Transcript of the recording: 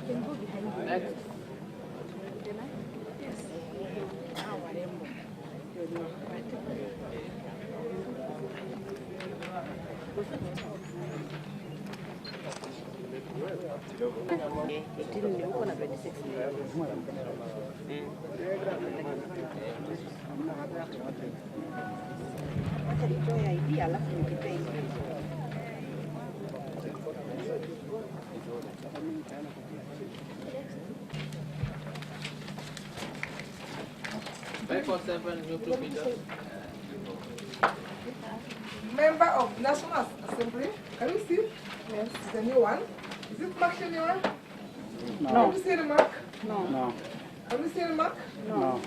can go behind you. Member of National Assembly, can you see? Yes. The new one. Is it Mark Shenira? No. Have you seen the Mark? No. Have you seen the Mark? No.